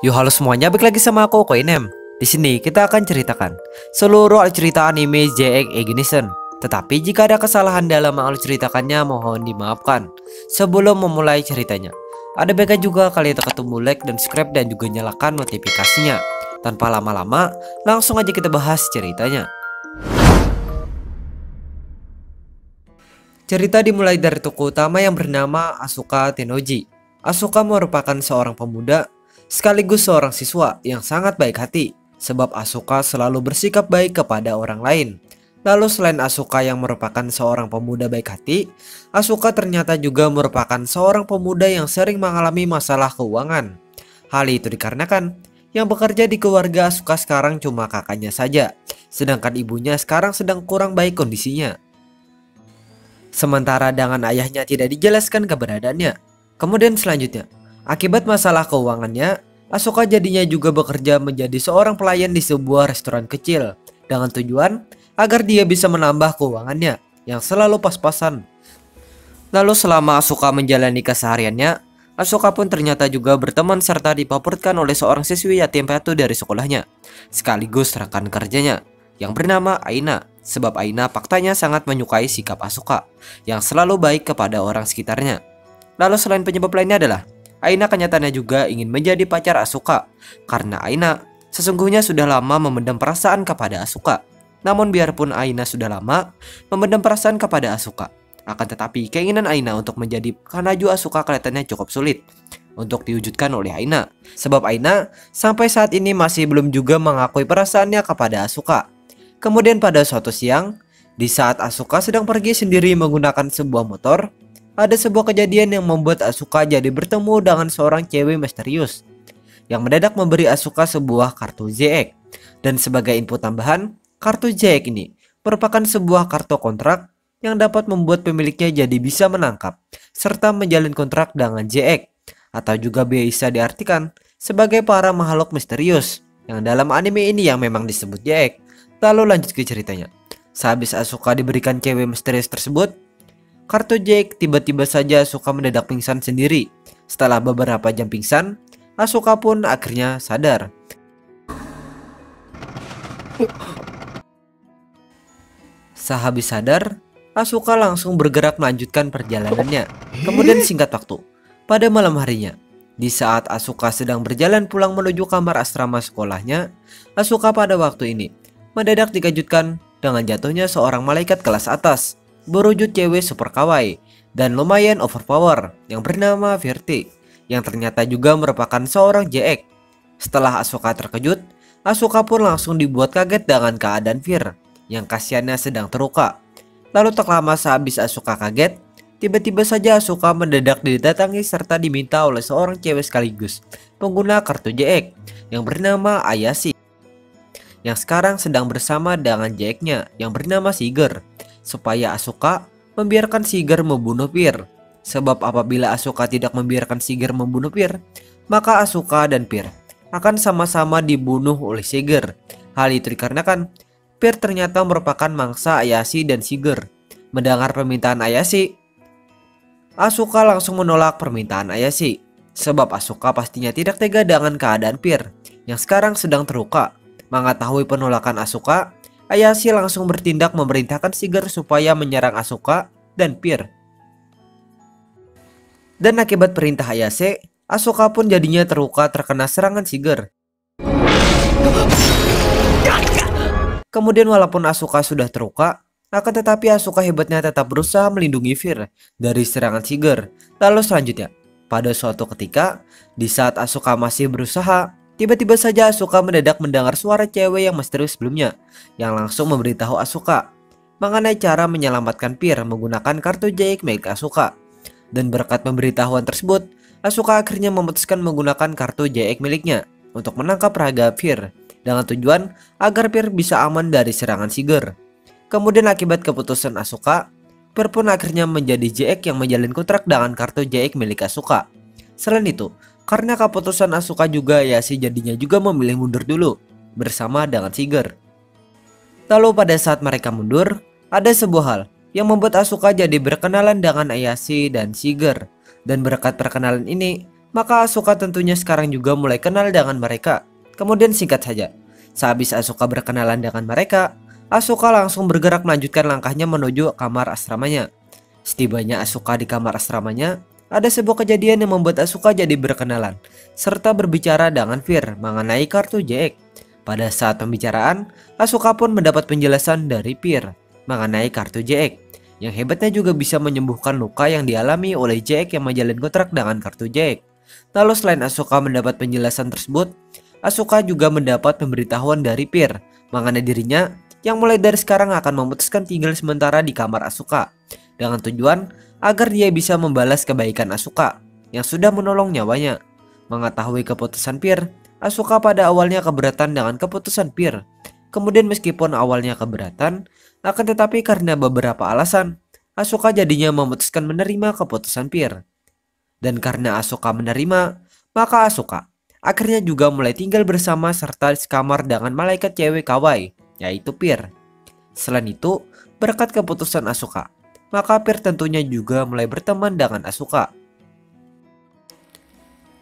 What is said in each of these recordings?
Yo halo semuanya, balik lagi sama aku Koinem. Di sini kita akan ceritakan seluruh alur cerita anime JX Ignition. Tetapi jika ada kesalahan dalam alur ceritakannya mohon dimaafkan. Sebelum memulai ceritanya, ada baiknya juga kalian tekan tombol like dan subscribe dan juga nyalakan notifikasinya. Tanpa lama-lama, langsung aja kita bahas ceritanya. Cerita dimulai dari tokoh utama yang bernama Asuka Tennoji. Asuka merupakan seorang pemuda sekaligus seorang siswa yang sangat baik hati, sebab Asuka selalu bersikap baik kepada orang lain. Lalu selain Asuka yang merupakan seorang pemuda baik hati, Asuka ternyata juga merupakan seorang pemuda yang sering mengalami masalah keuangan. Hal itu dikarenakan yang bekerja di keluarga Asuka sekarang cuma kakaknya saja, sedangkan ibunya sekarang sedang kurang baik kondisinya. Sementara dengan ayahnya tidak dijelaskan keberadaannya. Kemudian selanjutnya, akibat masalah keuangannya, Asuka jadinya juga bekerja menjadi seorang pelayan di sebuah restoran kecil dengan tujuan agar dia bisa menambah keuangannya yang selalu pas-pasan. Lalu selama Asuka menjalani kesehariannya, Asuka pun ternyata juga berteman serta dipapurkan oleh seorang siswi yatim piatu dari sekolahnya, sekaligus rekan kerjanya yang bernama Aina. Sebab Aina faktanya sangat menyukai sikap Asuka yang selalu baik kepada orang sekitarnya. Lalu selain penyebab lainnya adalah Aina kenyataannya juga ingin menjadi pacar Asuka, karena Aina sesungguhnya sudah lama memendam perasaan kepada Asuka. Namun biarpun Aina sudah lama memendam perasaan kepada Asuka, akan tetapi keinginan Aina untuk menjadi Kanaju Asuka kelihatannya cukup sulit untuk diwujudkan oleh Aina. Sebab Aina sampai saat ini masih belum juga mengakui perasaannya kepada Asuka. Kemudian pada suatu siang, di saat Asuka sedang pergi sendiri menggunakan sebuah motor, ada sebuah kejadian yang membuat Asuka jadi bertemu dengan seorang cewek misterius yang mendadak memberi Asuka sebuah kartu JX. Dan sebagai info tambahan, kartu JX ini merupakan sebuah kartu kontrak yang dapat membuat pemiliknya jadi bisa menangkap serta menjalin kontrak dengan JX, atau juga bisa diartikan sebagai para makhluk misterius yang dalam anime ini yang memang disebut JX. Lalu lanjut ke ceritanya. Sehabis Asuka diberikan cewek misterius tersebut, kartu JX, tiba-tiba saja Asuka mendadak pingsan sendiri. Setelah beberapa jam pingsan, Asuka pun akhirnya sadar. Sehabis sadar, Asuka langsung bergerak melanjutkan perjalanannya. Kemudian singkat waktu, pada malam harinya, di saat Asuka sedang berjalan pulang menuju kamar asrama sekolahnya, Asuka pada waktu ini mendadak dikejutkan dengan jatuhnya seorang malaikat kelas atas berwujud cewek super kawaii dan lumayan overpower yang bernama Virti, yang ternyata juga merupakan seorang JX. Setelah Asuka terkejut, Asuka pun langsung dibuat kaget dengan keadaan Vir yang kasihannya sedang terluka. Lalu tak lama sehabis Asuka kaget, tiba-tiba saja Asuka mendadak didatangi serta diminta oleh seorang cewek sekaligus pengguna kartu JX yang bernama Ayashi, yang sekarang sedang bersama dengan JX-nya yang bernama Siger, supaya Asuka membiarkan Siger membunuh Pir. Sebab apabila Asuka tidak membiarkan Siger membunuh Pir, maka Asuka dan Pir akan sama-sama dibunuh oleh Siger. Hal itu dikarenakan Pir ternyata merupakan mangsa Ayashi dan Siger. Mendengar permintaan Ayashi, Asuka langsung menolak permintaan Ayashi, sebab Asuka pastinya tidak tega dengan keadaan Pir yang sekarang sedang terluka. Mengetahui penolakan Asuka, Ayashi langsung bertindak memerintahkan Siger supaya menyerang Asuka dan Pir. Dan akibat perintah Ayashi, Asuka pun jadinya terluka terkena serangan Siger. Kemudian walaupun Asuka sudah terluka, akan tetapi Asuka hebatnya tetap berusaha melindungi Pir dari serangan Siger. Lalu selanjutnya, pada suatu ketika, di saat Asuka masih berusaha, tiba-tiba saja Asuka mendadak mendengar suara cewek yang misterius sebelumnya yang langsung memberitahu Asuka mengenai cara menyelamatkan Pir menggunakan kartu JX milik Asuka. Dan berkat pemberitahuan tersebut, Asuka akhirnya memutuskan menggunakan kartu JX miliknya untuk menangkap raga Pir dengan tujuan agar Pir bisa aman dari serangan Siger. Kemudian akibat keputusan Asuka, Pir pun akhirnya menjadi JX yang menjalin kontrak dengan kartu JX milik Asuka. Selain itu, karena keputusan Asuka juga, Ayashi jadinya juga memilih mundur dulu bersama dengan Siger. Lalu pada saat mereka mundur, ada sebuah hal yang membuat Asuka jadi berkenalan dengan Ayashi dan Siger. Dan berkat perkenalan ini, Maka Asuka tentunya sekarang juga mulai kenal dengan mereka. Kemudian singkat saja, sehabis Asuka berkenalan dengan mereka, Asuka langsung bergerak melanjutkan langkahnya menuju kamar asramanya. Setibanya Asuka di kamar asramanya, ada sebuah kejadian yang membuat Asuka jadi berkenalan, serta berbicara dengan Fir mengenai kartu JX. Pada saat pembicaraan, Asuka pun mendapat penjelasan dari Fir mengenai kartu JX. Yang hebatnya juga bisa menyembuhkan luka yang dialami oleh JX yang menjalin kontrak dengan kartu JX. Lalu selain Asuka mendapat penjelasan tersebut, Asuka juga mendapat pemberitahuan dari Fir mengenai dirinya yang mulai dari sekarang akan memutuskan tinggal sementara di kamar Asuka dengan tujuan agar dia bisa membalas kebaikan Asuka yang sudah menolong nyawanya. Mengetahui keputusan Fir, Asuka pada awalnya keberatan dengan keputusan Fir. Kemudian meskipun awalnya keberatan, akan tetapi karena beberapa alasan, Asuka jadinya memutuskan menerima keputusan Fir. Dan karena Asuka menerima, maka Asuka akhirnya juga mulai tinggal bersama serta sekamar dengan malaikat cewek kawaii, yaitu Fir. Selain itu, berkat keputusan Asuka, maka Fir tentunya juga mulai berteman dengan Asuka.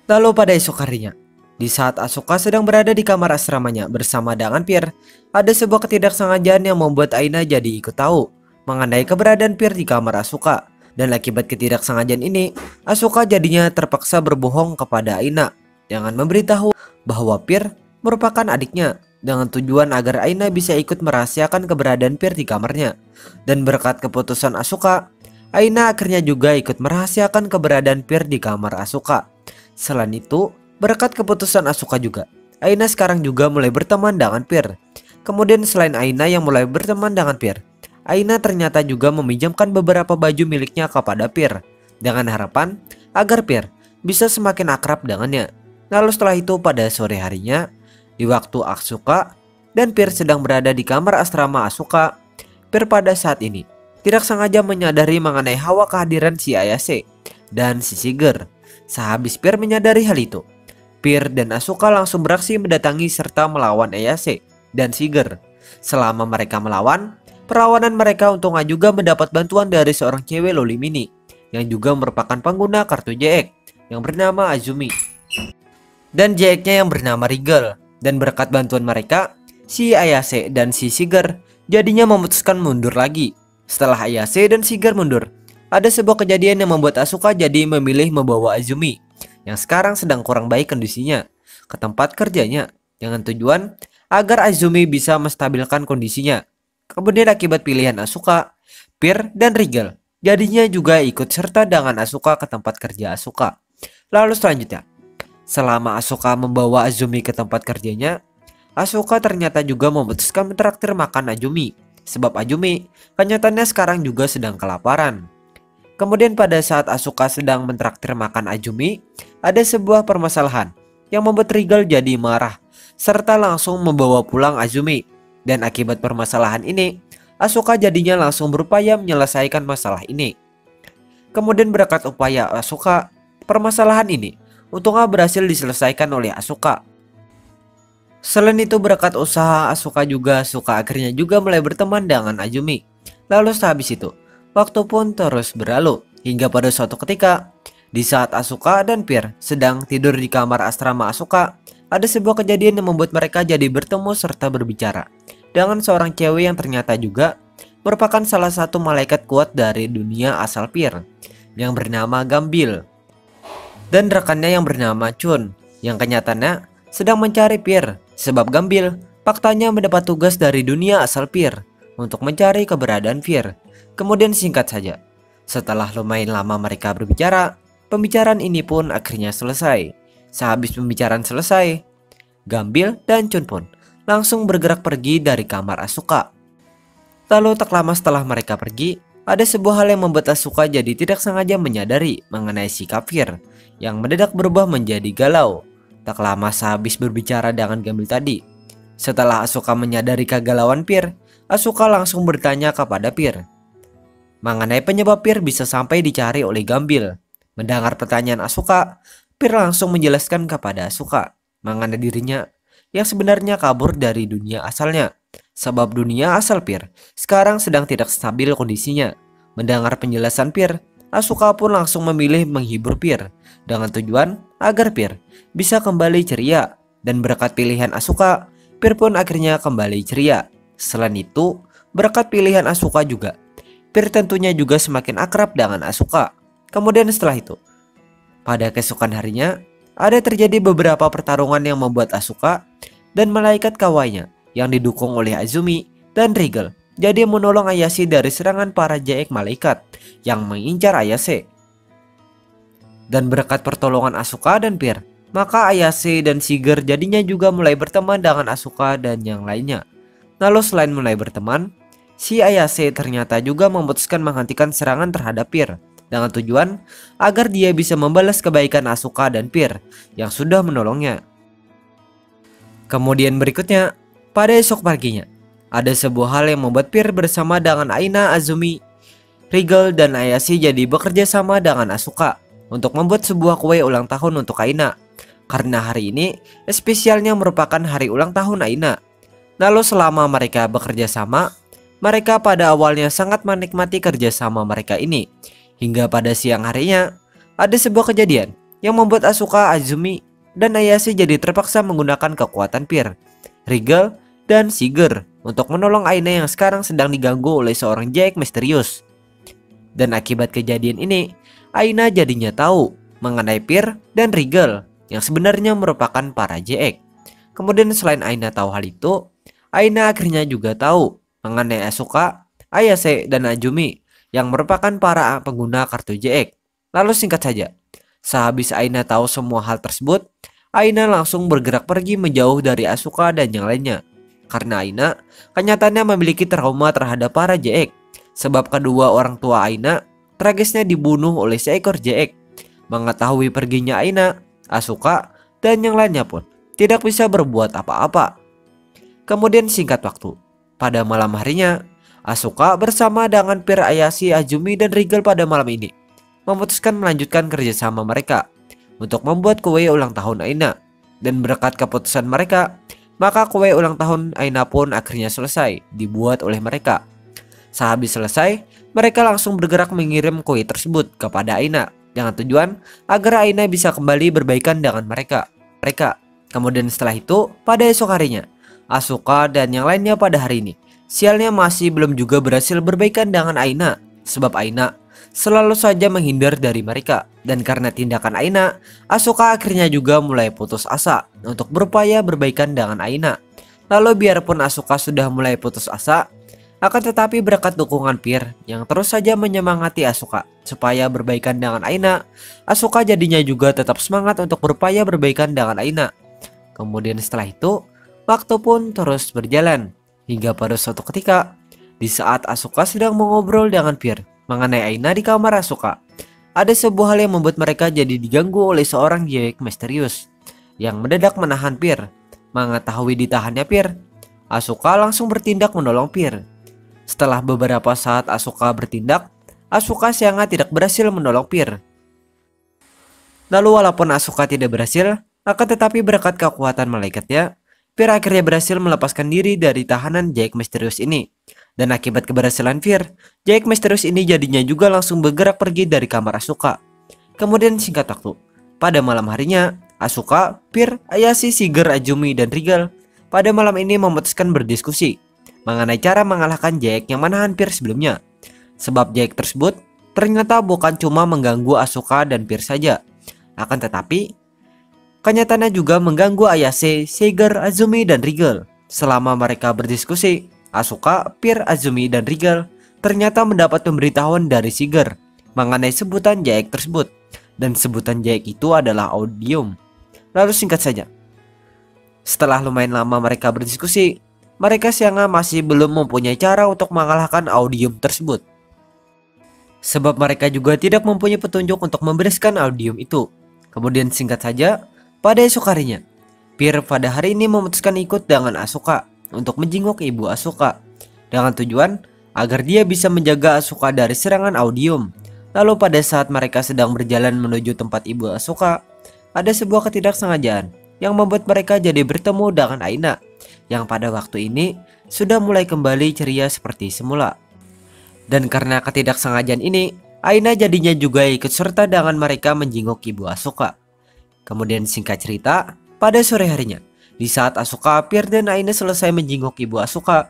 Lalu pada esok harinya, di saat Asuka sedang berada di kamar asramanya bersama dengan Fir, ada sebuah ketidaksengajaan yang membuat Aina jadi ikut tahu mengenai keberadaan Fir di kamar Asuka. Dan akibat ketidaksengajaan ini, Asuka jadinya terpaksa berbohong kepada Aina dengan memberitahu bahwa Fir merupakan adiknya dengan tujuan agar Aina bisa ikut merahasiakan keberadaan Fir di kamarnya. Dan berkat keputusan Asuka, Aina akhirnya juga ikut merahasiakan keberadaan Fir di kamar Asuka. Selain itu, berkat keputusan Asuka juga, Aina sekarang juga mulai berteman dengan Fir. Kemudian selain Aina yang mulai berteman dengan Fir, Aina ternyata juga meminjamkan beberapa baju miliknya kepada Fir dengan harapan agar Fir bisa semakin akrab dengannya. Lalu setelah itu pada sore harinya, di waktu Asuka dan Fir sedang berada di kamar asrama Asuka, Fir pada saat ini tidak sengaja menyadari mengenai hawa kehadiran si Ayase dan si Shiger. Sehabis Fir menyadari hal itu, Fir dan Asuka langsung beraksi mendatangi serta melawan Ayase dan Shiger. Selama mereka melawan, perawanan mereka untungnya juga mendapat bantuan dari seorang cewek loli mini yang juga merupakan pengguna kartu JX yang bernama Azumi dan JX-nya yang bernama Regal. Dan berkat bantuan mereka, si Ayase dan si Shiger jadinya memutuskan mundur lagi. Setelah Ayase dan Shiger mundur, ada sebuah kejadian yang membuat Asuka jadi memilih membawa Azumi yang sekarang sedang kurang baik kondisinya ke tempat kerjanya dengan tujuan agar Azumi bisa menstabilkan kondisinya. Kemudian akibat pilihan Asuka, Fir dan Regal jadinya juga ikut serta dengan Asuka ke tempat kerja Asuka. Lalu selanjutnya, selama Asuka membawa Azumi ke tempat kerjanya, Asuka ternyata juga memutuskan mentraktir makan Azumi. Sebab Azumi kenyataannya sekarang juga sedang kelaparan. Kemudian pada saat Asuka sedang mentraktir makan Azumi, ada sebuah permasalahan yang membuat Regal jadi marah serta langsung membawa pulang Azumi. Dan akibat permasalahan ini, Asuka jadinya langsung berupaya menyelesaikan masalah ini. Kemudian berkat upaya Asuka, permasalahan ini untungnya berhasil diselesaikan oleh Asuka. Selain itu berkat usaha Asuka juga, Asuka akhirnya juga mulai berteman dengan Azumi. Lalu sehabis itu, waktu pun terus berlalu hingga pada suatu ketika, di saat Asuka dan Fir sedang tidur di kamar asrama Asuka, ada sebuah kejadian yang membuat mereka jadi bertemu serta berbicara dengan seorang cewek yang ternyata juga merupakan salah satu malaikat kuat dari dunia asal Fir yang bernama Gambil dan rekannya yang bernama Chun yang kenyataannya sedang mencari Fir sebab Gambil faktanya mendapat tugas dari dunia asal Fir untuk mencari keberadaan Fir. Kemudian singkat saja, setelah lumayan lama mereka berbicara, pembicaraan ini pun akhirnya selesai. Sehabis pembicaraan selesai, Gambil dan Chun pun langsung bergerak pergi dari kamar Asuka. Lalu tak lama setelah mereka pergi, ada sebuah hal yang membuat Asuka jadi tidak sengaja menyadari mengenai sikap Fir yang mendadak berubah menjadi galau. Tak lama sehabis berbicara dengan Gambil tadi, setelah Asuka menyadari kegalauan Fir, Asuka langsung bertanya kepada Fir mengenai penyebab Fir bisa sampai dicari oleh Gambil. Mendengar pertanyaan Asuka, Fir langsung menjelaskan kepada Asuka mengenai dirinya yang sebenarnya kabur dari dunia asalnya. Sebab dunia asal Fir sekarang sedang tidak stabil kondisinya. Mendengar penjelasan Fir, Asuka pun langsung memilih menghibur Pir dengan tujuan agar Pir bisa kembali ceria. Dan berkat pilihan Asuka, Pir pun akhirnya kembali ceria. Selain itu, berkat pilihan Asuka juga, Pir tentunya juga semakin akrab dengan Asuka. Kemudian setelah itu, pada keesokan harinya, ada terjadi beberapa pertarungan yang membuat Asuka dan malaikat kawainya yang didukung oleh Azumi dan Regal jadi menolong Ayase dari serangan para Jaek malaikat yang mengincar Ayase. Dan berkat pertolongan Asuka dan Pir, maka Ayase dan Shiger jadinya juga mulai berteman dengan Asuka dan yang lainnya. Lalu selain mulai berteman, si Ayase ternyata juga memutuskan menghentikan serangan terhadap Pir dengan tujuan agar dia bisa membalas kebaikan Asuka dan Pir yang sudah menolongnya. Kemudian berikutnya, pada esok paginya, ada sebuah hal yang membuat Pir bersama dengan Aina, Azumi, Regal, dan Ayase jadi bekerja sama dengan Asuka untuk membuat sebuah kue ulang tahun untuk Aina. Karena hari ini spesialnya merupakan hari ulang tahun Aina. Lalu selama mereka bekerja sama, mereka pada awalnya sangat menikmati kerjasama mereka ini. Hingga pada siang harinya, ada sebuah kejadian yang membuat Asuka, Azumi, dan Ayase jadi terpaksa menggunakan kekuatan Pir, Regal, dan Shiger untuk menolong Aina yang sekarang sedang diganggu oleh seorang Jaek misterius. Dan akibat kejadian ini, Aina jadinya tahu mengenai Pir dan Regal yang sebenarnya merupakan para Jaek. Kemudian selain Aina tahu hal itu, Aina akhirnya juga tahu mengenai Asuka, Ayase, dan Azumi yang merupakan para pengguna kartu Jaek. Lalu singkat saja, sehabis Aina tahu semua hal tersebut, Aina langsung bergerak pergi menjauh dari Asuka dan yang lainnya. Karena Aina kenyataannya memiliki trauma terhadap para Jaek, sebab kedua orang tua Aina tragisnya dibunuh oleh seekor Jaek. Mengetahui perginya Aina, Asuka, dan yang lainnya pun tidak bisa berbuat apa-apa. Kemudian singkat waktu, pada malam harinya, Asuka bersama dengan Pir, Ayase, Azumi, dan Regal pada malam ini memutuskan melanjutkan kerjasama mereka untuk membuat kue ulang tahun Aina. Dan berkat keputusan mereka, maka kue ulang tahun Aina pun akhirnya selesai dibuat oleh mereka. Sehabis selesai, mereka langsung bergerak mengirim kue tersebut kepada Aina dengan tujuan agar Aina bisa kembali berbaikan dengan mereka. Kemudian setelah itu, pada esok harinya, Asuka dan yang lainnya pada hari ini sialnya masih belum juga berhasil berbaikan dengan Aina, sebab Aina selalu saja menghindar dari mereka. Dan karena tindakan Aina, Asuka akhirnya juga mulai putus asa untuk berupaya berbaikan dengan Aina. Lalu biarpun Asuka sudah mulai putus asa, akan tetapi berkat dukungan Pir yang terus saja menyemangati Asuka supaya berbaikan dengan Aina, Asuka jadinya juga tetap semangat untuk berupaya berbaikan dengan Aina. Kemudian setelah itu, waktu pun terus berjalan hingga pada suatu ketika, di saat Asuka sedang mengobrol dengan Pir mengenai Aina di kamar Asuka, ada sebuah hal yang membuat mereka jadi diganggu oleh seorang Jaek misterius yang mendadak menahan Pir. Mengetahui ditahannya Pir, Asuka langsung bertindak menolong Pir. Setelah beberapa saat Asuka bertindak, Asuka sangat tidak berhasil menolong Pir. Lalu walaupun Asuka tidak berhasil, akan tetapi berkat kekuatan malaikatnya, Pir akhirnya berhasil melepaskan diri dari tahanan Jaek misterius ini. Dan akibat keberhasilan Pir, Jaek misterius ini jadinya juga langsung bergerak pergi dari kamar Asuka. Kemudian singkat waktu, pada malam harinya, Asuka, Pir, Ayase, Shiger, Azumi, dan Regal pada malam ini memutuskan berdiskusi mengenai cara mengalahkan Jaek yang menahan Pir sebelumnya. Sebab Jaek tersebut ternyata bukan cuma mengganggu Asuka dan Pir saja, akan tetapi kenyataannya juga mengganggu Ayase, Shiger, Azumi, dan Regal. Selama mereka berdiskusi, Asuka, Pir, Azumi, dan Regal ternyata mendapat pemberitahuan dari Shiger mengenai sebutan Jaek tersebut. Dan sebutan Jaek itu adalah Audium. Lalu singkat saja, setelah lumayan lama mereka berdiskusi, mereka sianga masih belum mempunyai cara untuk mengalahkan Audium tersebut. Sebab mereka juga tidak mempunyai petunjuk untuk membereskan Audium itu. Kemudian singkat saja, pada esok harinya, Pir pada hari ini memutuskan ikut dengan Asuka untuk menjenguk ibu Asuka dengan tujuan agar dia bisa menjaga Asuka dari serangan Audium. Lalu pada saat mereka sedang berjalan menuju tempat ibu Asuka, ada sebuah ketidaksengajaan yang membuat mereka jadi bertemu dengan Aina yang pada waktu ini sudah mulai kembali ceria seperti semula. Dan karena ketidaksengajaan ini, Aina jadinya juga ikut serta dengan mereka menjenguk ibu Asuka. Kemudian singkat cerita, pada sore harinya, di saat Asuka, Pierre dan Aina selesai menjenguk ibu Asuka,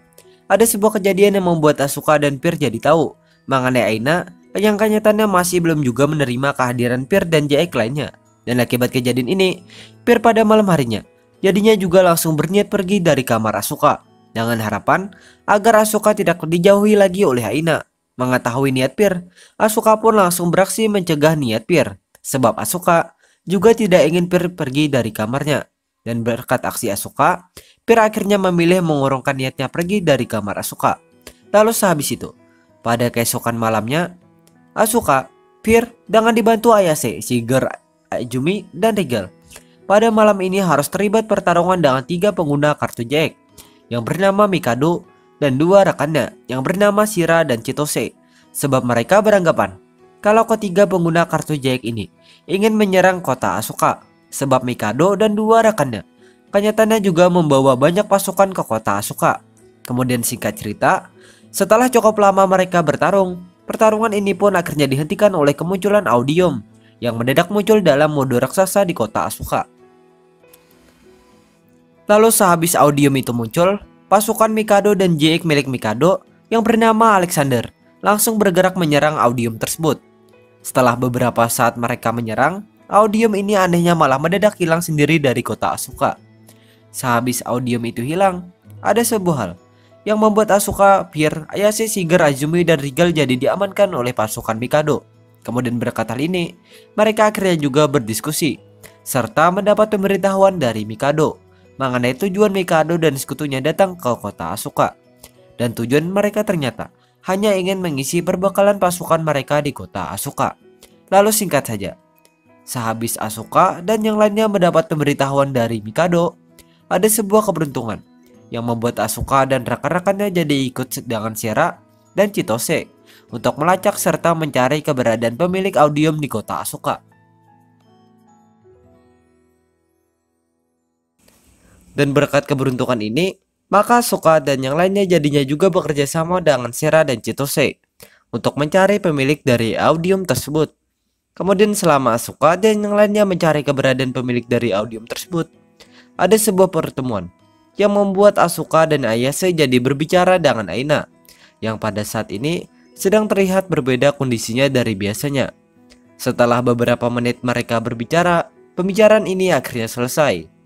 ada sebuah kejadian yang membuat Asuka dan Pierre jadi tahu mengenai Aina yang kenyataannya masih belum juga menerima kehadiran Pierre dan Jaek lainnya. Dan akibat kejadian ini, Pierre pada malam harinya jadinya juga langsung berniat pergi dari kamar Asuka dengan harapan agar Asuka tidak dijauhi lagi oleh Aina. Mengetahui niat Pierre, Asuka pun langsung beraksi mencegah niat Pierre, sebab Asuka juga tidak ingin Pierre pergi dari kamarnya. Dan berkat aksi Asuka, Pierre akhirnya memilih mengurungkan niatnya pergi dari kamar Asuka. Lalu sehabis itu, pada keesokan malamnya, Asuka, Pierre dengan dibantu Ayase, Shiger, Izumi, dan Regal pada malam ini harus terlibat pertarungan dengan 3 pengguna kartu Jaek yang bernama Mikado dan 2 rekannya yang bernama Shira dan Chitose, sebab mereka beranggapan kalau ketiga pengguna kartu Jaek ini ingin menyerang kota Asuka, sebab Mikado dan 2 rekannya kenyataannya juga membawa banyak pasukan ke kota Asuka. Kemudian singkat cerita, setelah cukup lama mereka bertarung, pertarungan ini pun akhirnya dihentikan oleh kemunculan Audium yang mendadak muncul dalam mode raksasa di kota Asuka. Lalu sehabis Audium itu muncul, pasukan Mikado dan Jaek milik Mikado yang bernama Alexander langsung bergerak menyerang Audium tersebut. Setelah beberapa saat mereka menyerang, Audium ini anehnya malah mendadak hilang sendiri dari kota Asuka. Sehabis Audium itu hilang, ada sebuah hal yang membuat Asuka, Pierre, Ayase, Shiger, Izumi, dan Regal jadi diamankan oleh pasukan Mikado. Kemudian berkat hal ini, mereka akhirnya juga berdiskusi serta mendapat pemberitahuan dari Mikado mengenai tujuan Mikado dan sekutunya datang ke kota Asuka. Dan tujuan mereka ternyata hanya ingin mengisi perbekalan pasukan mereka di kota Asuka. Lalu singkat saja, sehabis Asuka dan yang lainnya mendapat pemberitahuan dari Mikado, ada sebuah keberuntungan yang membuat Asuka dan rekan-rekannya jadi ikut dengan Shira dan Chitose untuk melacak serta mencari keberadaan pemilik Audium di kota Asuka. Dan berkat keberuntungan ini, maka Asuka dan yang lainnya jadinya juga bekerja sama dengan Shira dan Chitose untuk mencari pemilik dari Audium tersebut. Kemudian selama Asuka dan yang lainnya mencari keberadaan pemilik dari Audium tersebut, ada sebuah pertemuan yang membuat Asuka dan Ayase jadi berbicara dengan Aina, yang pada saat ini sedang terlihat berbeda kondisinya dari biasanya. Setelah beberapa menit mereka berbicara, pembicaraan ini akhirnya selesai.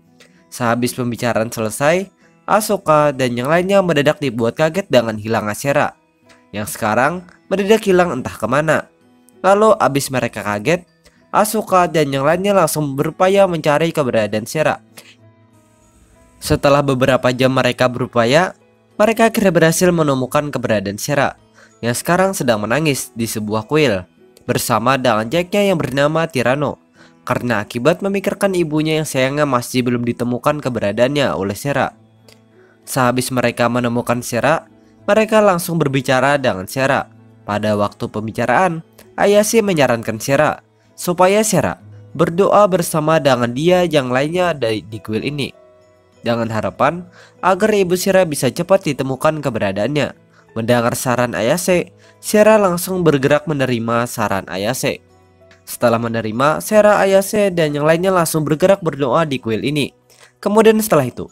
Sehabis pembicaraan selesai, Asuka dan yang lainnya mendadak dibuat kaget dengan hilangnya Shira, yang sekarang mendadak hilang entah kemana. Lalu abis mereka kaget, Asuka dan yang lainnya langsung berupaya mencari keberadaan Shira. Setelah beberapa jam mereka berupaya, mereka akhirnya berhasil menemukan keberadaan Shira yang sekarang sedang menangis di sebuah kuil bersama dengan Jacknya yang bernama Tirano, karena akibat memikirkan ibunya yang sayangnya masih belum ditemukan keberadaannya oleh Shira. Sehabis mereka menemukan Shira, mereka langsung berbicara dengan Shira. Pada waktu pembicaraan, Ayase menyarankan Shira supaya Shira berdoa bersama dengan dia yang lainnya di kuil ini, dengan harapan agar ibu Shira bisa cepat ditemukan keberadaannya. Mendengar saran Ayase, Shira langsung bergerak menerima saran Ayase. Setelah menerima, Shira, Ayase, dan yang lainnya langsung bergerak berdoa di kuil ini. Kemudian setelah itu,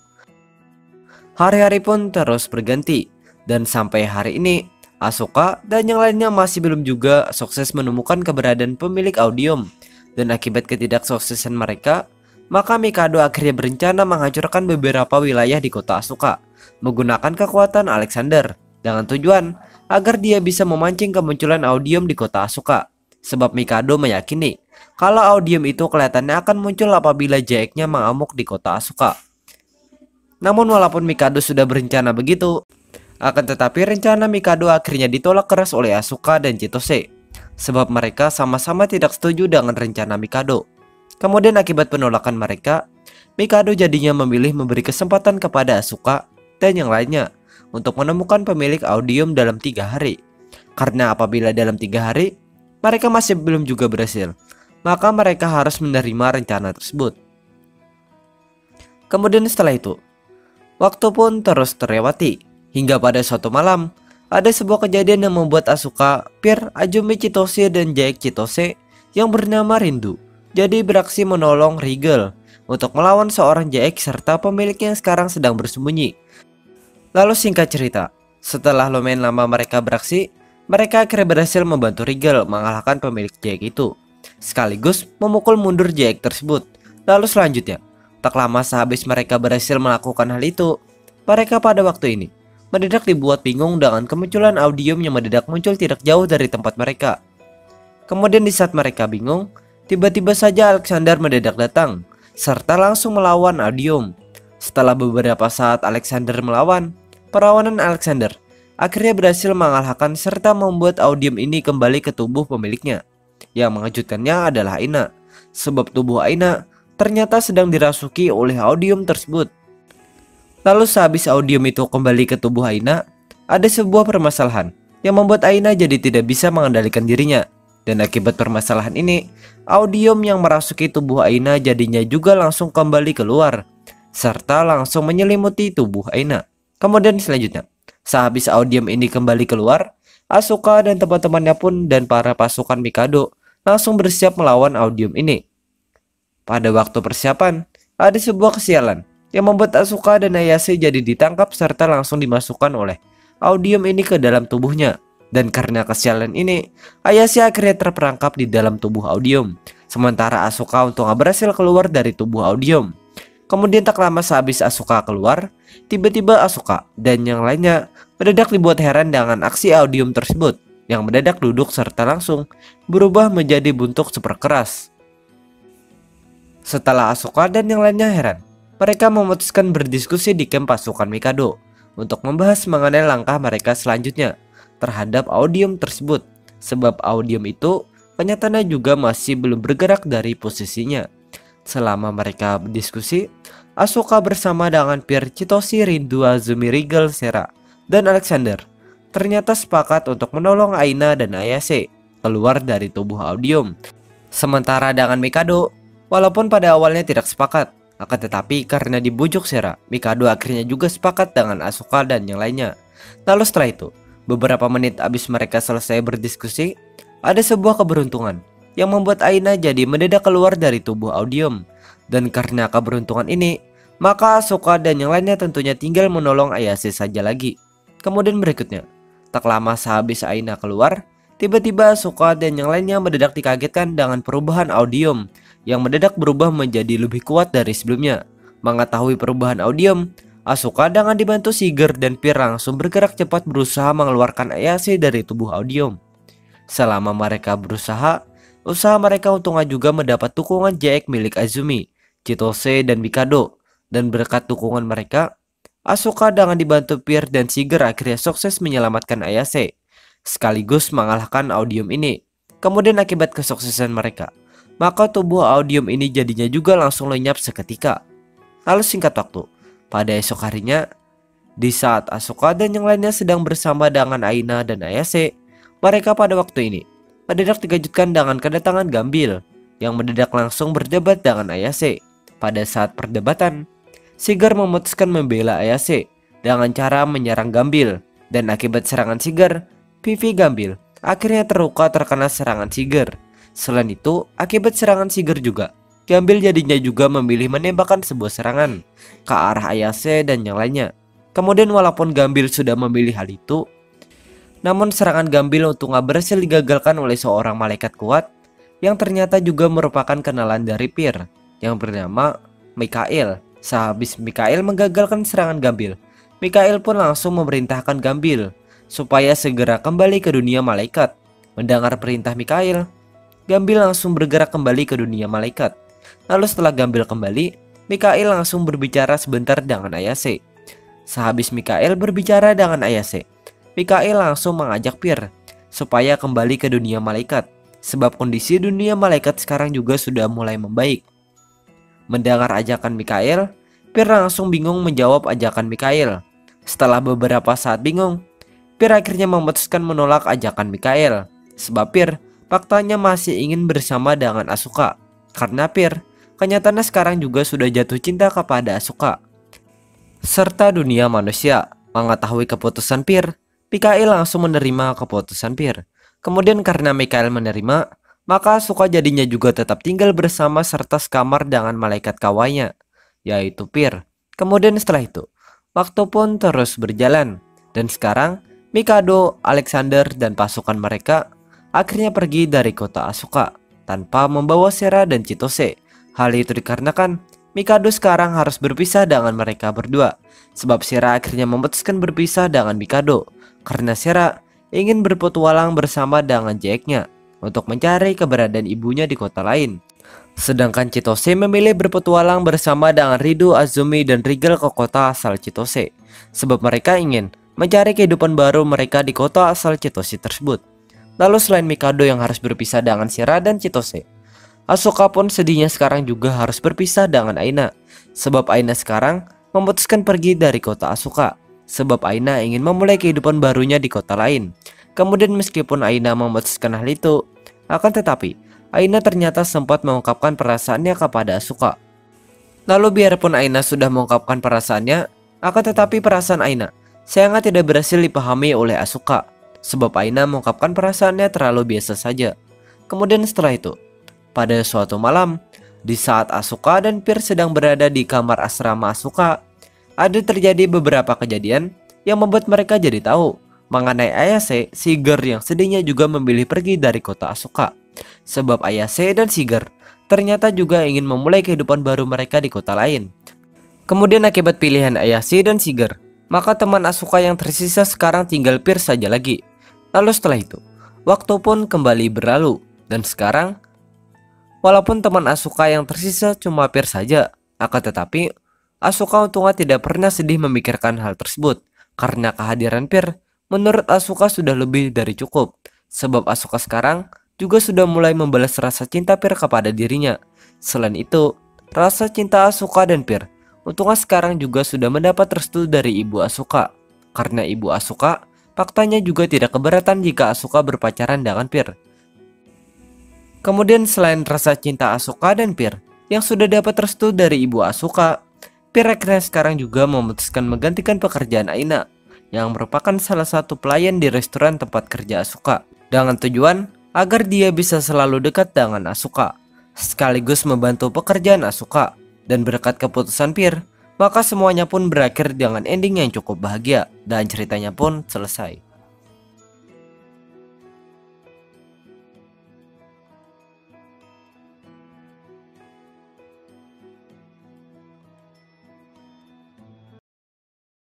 hari-hari pun terus berganti, dan sampai hari ini, Asuka dan yang lainnya masih belum juga sukses menemukan keberadaan pemilik Audium. Dan akibat ketidaksuksesan mereka, maka Mikado akhirnya berencana menghancurkan beberapa wilayah di kota Asuka menggunakan kekuatan Alexander, dengan tujuan agar dia bisa memancing kemunculan Audium di kota Asuka. Sebab Mikado meyakini kalau Audium itu kelihatannya akan muncul apabila Jaeknya mengamuk di kota Asuka. Namun walaupun Mikado sudah berencana begitu, akan tetapi rencana Mikado akhirnya ditolak keras oleh Asuka dan Chitose, sebab mereka sama-sama tidak setuju dengan rencana Mikado. Kemudian akibat penolakan mereka, Mikado jadinya memilih memberi kesempatan kepada Asuka dan yang lainnya untuk menemukan pemilik Audium dalam 3 hari. Karena apabila dalam 3 hari mereka masih belum juga berhasil, maka mereka harus menerima rencana tersebut. Kemudian setelah itu, waktu pun terus terlewati, hingga pada suatu malam, ada sebuah kejadian yang membuat Asuka, Pir, Azumi Chitose, dan Jake Chitose yang bernama Rindu jadi beraksi menolong Regal untuk melawan seorang Jake serta pemiliknya yang sekarang sedang bersembunyi. Lalu singkat cerita, setelah lumayan lama mereka beraksi, mereka akhirnya berhasil membantu Regal mengalahkan pemilik Jake itu, sekaligus memukul mundur Jake tersebut. Lalu selanjutnya, tak lama sehabis mereka berhasil melakukan hal itu, mereka pada waktu ini mendadak dibuat bingung dengan kemunculan Audium yang mendadak muncul tidak jauh dari tempat mereka. Kemudian di saat mereka bingung, tiba-tiba saja Alexander mendadak datang, serta langsung melawan Audium. Setelah beberapa saat Alexander melawan, perlawanan Alexander akhirnya berhasil mengalahkan serta membuat Audium ini kembali ke tubuh pemiliknya. Yang mengejutkannya adalah Aina, sebab tubuh Aina ternyata sedang dirasuki oleh Audium tersebut. Lalu sehabis Audium itu kembali ke tubuh Aina, ada sebuah permasalahan yang membuat Aina jadi tidak bisa mengendalikan dirinya. Dan akibat permasalahan ini, Audium yang merasuki tubuh Aina jadinya juga langsung kembali keluar, serta langsung menyelimuti tubuh Aina. Kemudian selanjutnya, sehabis Audium ini kembali keluar, Asuka dan teman-temannya pun dan para pasukan Mikado langsung bersiap melawan Audium ini. Pada waktu persiapan, ada sebuah kesialan yang membuat Asuka dan Ayase jadi ditangkap serta langsung dimasukkan oleh Audium ini ke dalam tubuhnya. Dan karena kesialan ini, Ayase akhirnya terperangkap di dalam tubuh Audium, sementara Asuka untung berhasil keluar dari tubuh Audium. Kemudian tak lama sehabis Asuka keluar, tiba-tiba Asuka dan yang lainnya mendadak dibuat heran dengan aksi Audium tersebut, yang mendadak duduk serta langsung berubah menjadi bentuk super keras. Setelah Asuka dan yang lainnya heran, mereka memutuskan berdiskusi di camp pasukan Mikado untuk membahas mengenai langkah mereka selanjutnya terhadap Audium tersebut, sebab Audium itu kenyataannya juga masih belum bergerak dari posisinya. Selama mereka berdiskusi, Asuka bersama dengan Pir, Chitose, Rindu, Azumi, Regal, Sera, dan Alexander ternyata sepakat untuk menolong Aina dan Ayase keluar dari tubuh Audium. Sementara dengan Mikado, walaupun pada awalnya tidak sepakat, akan tetapi karena dibujuk Sera, Mikado akhirnya juga sepakat dengan Asuka dan yang lainnya. Lalu setelah itu, beberapa menit habis mereka selesai berdiskusi, ada sebuah keberuntungan yang membuat Aina jadi mendadak keluar dari tubuh Audium. Dan karena keberuntungan ini, maka Asuka dan yang lainnya tentunya tinggal menolong Ayase saja lagi. Kemudian berikutnya, tak lama sehabis Aina keluar, tiba-tiba Asuka dan yang lainnya mendadak dikagetkan dengan perubahan Audium yang mendadak berubah menjadi lebih kuat dari sebelumnya. Mengetahui perubahan Audium, Asuka dengan dibantu Shiger dan Pir langsung bergerak cepat berusaha mengeluarkan Ayase dari tubuh Audium. Selama mereka berusaha, usaha mereka untungnya juga mendapat dukungan Jake milik Azumi, Chitose, dan Mikado. Dan berkat dukungan mereka, Asuka dengan dibantu Pir dan Shiger akhirnya sukses menyelamatkan Ayase, sekaligus mengalahkan Audium ini. Kemudian akibat kesuksesan mereka, maka tubuh Audium ini jadinya juga langsung lenyap seketika. Lalu singkat waktu, pada esok harinya, di saat Asuka dan yang lainnya sedang bersama dengan Aina dan Ayase, mereka pada waktu ini mendadak dikejutkan dengan kedatangan Gambil yang mendadak langsung berdebat dengan Ayase. Pada saat perdebatan, Shiger memutuskan membela Ayase dengan cara menyerang Gambil, dan akibat serangan Shiger, pipi Gambil akhirnya terluka terkena serangan Shiger. Selain itu, akibat serangan Shiger juga, Gambil jadinya juga memilih menembakkan sebuah serangan ke arah Ayase dan yang lainnya. Kemudian walaupun Gambil sudah memilih hal itu, namun serangan Gambil untungnya berhasil digagalkan oleh seorang malaikat kuat yang ternyata juga merupakan kenalan dari Pir yang bernama Mikael. Sehabis Mikael menggagalkan serangan Gambil, Mikael pun langsung memerintahkan Gambil supaya segera kembali ke dunia malaikat. Mendengar perintah Mikael, Gambil langsung bergerak kembali ke dunia malaikat. Lalu setelah Gambil kembali, Mikael langsung berbicara sebentar dengan Ayase. Sehabis Mikael berbicara dengan Ayase, Mikael langsung mengajak Pir supaya kembali ke dunia malaikat, sebab kondisi dunia malaikat sekarang juga sudah mulai membaik. Mendengar ajakan Mikael, Pir langsung bingung menjawab ajakan Mikael. Setelah beberapa saat bingung, Pir akhirnya memutuskan menolak ajakan Mikael, sebab Pir faktanya masih ingin bersama dengan Asuka. Karena Pir kenyataannya sekarang juga sudah jatuh cinta kepada Asuka serta dunia manusia. Mengetahui keputusan Pir Mikael langsung menerima keputusan Pir. Kemudian karena Mikael menerima, maka Asuka jadinya juga tetap tinggal bersama serta sekamar dengan malaikat kawannya, yaitu Pir. Kemudian setelah itu, waktu pun terus berjalan. Dan sekarang, Mikado, Alexander, dan pasukan mereka akhirnya pergi dari kota Asuka tanpa membawa Sera dan Chitose. Hal itu dikarenakan Mikado sekarang harus berpisah dengan mereka berdua, sebab Sera akhirnya memutuskan berpisah dengan Mikado karena Sera ingin berpetualang bersama dengan Jacknya untuk mencari keberadaan ibunya di kota lain. Sedangkan Chitose memilih berpetualang bersama dengan Rido, Azumi, dan Rigel ke kota asal Chitose, sebab mereka ingin mencari kehidupan baru mereka di kota asal Chitose tersebut. Lalu selain Mikado yang harus berpisah dengan Sera dan Chitose, Asuka pun sedihnya sekarang juga harus berpisah dengan Aina, sebab Aina sekarang memutuskan pergi dari kota Asuka, sebab Aina ingin memulai kehidupan barunya di kota lain. Kemudian meskipun Aina memutuskan hal itu, akan tetapi Aina ternyata sempat mengungkapkan perasaannya kepada Asuka. Lalu biarpun Aina sudah mengungkapkan perasaannya, akan tetapi perasaan Aina sangat tidak berhasil dipahami oleh Asuka, sebab Aina mengungkapkan perasaannya terlalu biasa saja. Kemudian setelah itu, pada suatu malam, di saat Asuka dan Pir sedang berada di kamar asrama Asuka, ada terjadi beberapa kejadian yang membuat mereka jadi tahu mengenai Ayase, Shiger yang sedihnya juga memilih pergi dari kota Asuka. Sebab Ayase dan Shiger ternyata juga ingin memulai kehidupan baru mereka di kota lain. Kemudian akibat pilihan Ayase dan Shiger, maka teman Asuka yang tersisa sekarang tinggal Pir saja lagi. Lalu setelah itu, waktu pun kembali berlalu, dan sekarang walaupun teman Asuka yang tersisa cuma Pir saja, akan tetapi Asuka untungnya tidak pernah sedih memikirkan hal tersebut, karena kehadiran Pir menurut Asuka sudah lebih dari cukup, sebab Asuka sekarang juga sudah mulai membalas rasa cinta Pir kepada dirinya. Selain itu, rasa cinta Asuka dan Pir untungnya sekarang juga sudah mendapat restu dari ibu Asuka, karena ibu Asuka faktanya juga tidak keberatan jika Asuka berpacaran dengan Pir. Kemudian selain rasa cinta Asuka dan Pir yang sudah dapat restu dari ibu Asuka, Pir akhirnya sekarang juga memutuskan menggantikan pekerjaan Aina yang merupakan salah satu pelayan di restoran tempat kerja Asuka, dengan tujuan agar dia bisa selalu dekat dengan Asuka, sekaligus membantu pekerjaan Asuka. Dan berkat keputusan Pir, maka semuanya pun berakhir dengan ending yang cukup bahagia dan ceritanya pun selesai.